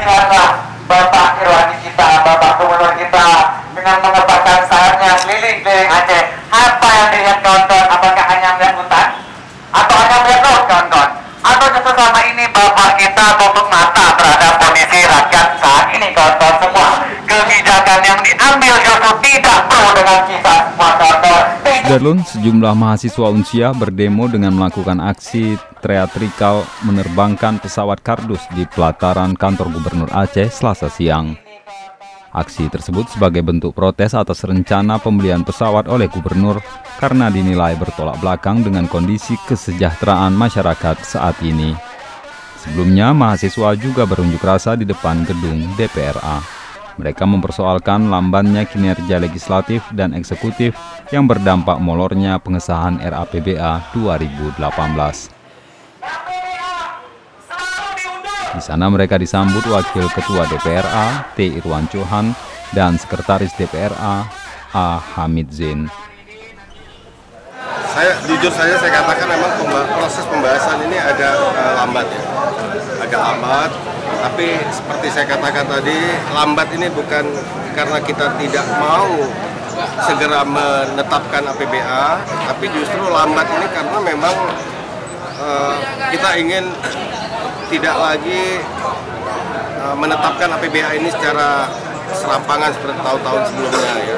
lihatlah Bapak Irwandi kita, Bapak Gubernur kita dengan mengepakkan sayapnya keliling-keliling Aceh. Apa yang dilihat kawan-kawan? Apakah hanya melihat hutan? Atau hanya melihat laut kawan-kawan? Atau justru selama ini Bapak kita tutup mata terhadap kondisi rakyat saat ini kawan-kawan semua? Kebijakan yang diambil justru tidak perlu dengan kita semua kawan-kawan. Darlun, sejumlah mahasiswa Unsia berdemo dengan melakukan aksi teatrikal menerbangkan pesawat kardus di pelataran kantor Gubernur Aceh Selasa siang. Aksi tersebut sebagai bentuk protes atas rencana pembelian pesawat oleh gubernur karena dinilai bertolak belakang dengan kondisi kesejahteraan masyarakat saat ini. Sebelumnya, mahasiswa juga berunjuk rasa di depan gedung DPRA. Mereka mempersoalkan lambannya kinerja legislatif dan eksekutif yang berdampak molornya pengesahan RAPBA 2018. Di sana mereka disambut Wakil Ketua DPRA T. Irwan Johan dan Sekretaris DPRA A. Hamid Zain. Saya katakan memang proses pembahasan ini agak lambat ya, agak lambat. Tapi seperti saya katakan tadi, lambat ini bukan karena kita tidak mau segera menetapkan APBA, tapi justru lambat ini karena memang kita ingin tidak lagi menetapkan APBA ini secara serampangan seperti tahun-tahun sebelumnya ya.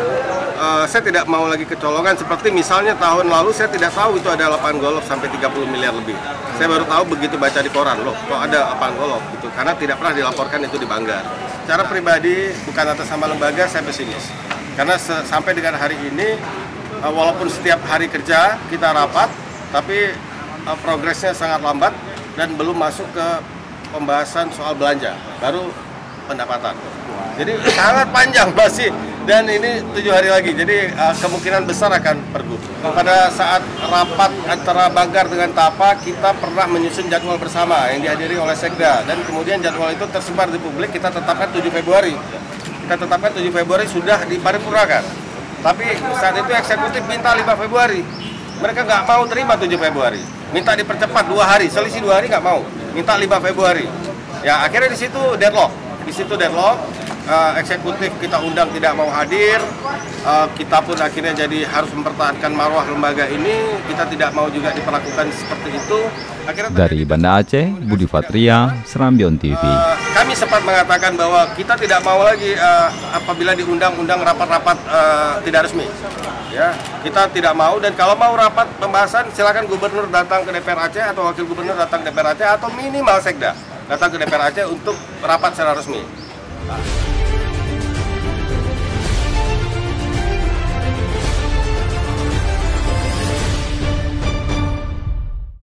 Saya tidak mau lagi kecolongan seperti misalnya tahun lalu saya tidak tahu itu ada lapangan golf sampai 30 miliar lebih. Saya baru tahu begitu baca di koran, loh kok ada lapangan golf gitu, karena tidak pernah dilaporkan itu di Banggar. Secara pribadi bukan atas nama lembaga saya pesimis. Karena sampai dengan hari ini walaupun setiap hari kerja kita rapat, tapi progresnya sangat lambat dan belum masuk ke pembahasan soal belanja, baru pendapatan. Jadi sangat panjang masih, dan ini 7 hari lagi, jadi kemungkinan besar akan pergub. Pada saat rapat antara Banggar dengan TAPA, kita pernah menyusun jadwal bersama yang dihadiri oleh Sekda, dan kemudian jadwal itu tersebar di publik, kita tetapkan 7 Februari. Kita tetapkan 7 Februari sudah diparipurnakan. Tapi saat itu eksekutif minta 5 Februari. Mereka nggak mau terima 7 Februari. Minta dipercepat 2 hari, selisih 2 hari nggak mau. Minta 5 Februari. Ya akhirnya di situ deadlock. Eksekutif kita undang tidak mau hadir, kita pun akhirnya jadi harus mempertahankan marwah lembaga ini, kita tidak mau juga diperlakukan seperti itu. Akhirnya dari Banda Aceh, Budi Fatria, Serambion TV. Kami sempat mengatakan bahwa kita tidak mau lagi apabila diundang-undang rapat-rapat tidak resmi. Ya, kita tidak mau, dan kalau mau rapat pembahasan silakan gubernur datang ke DPR Aceh atau wakil gubernur datang ke DPR Aceh atau minimal Sekda datang ke DPR Aceh untuk rapat secara resmi.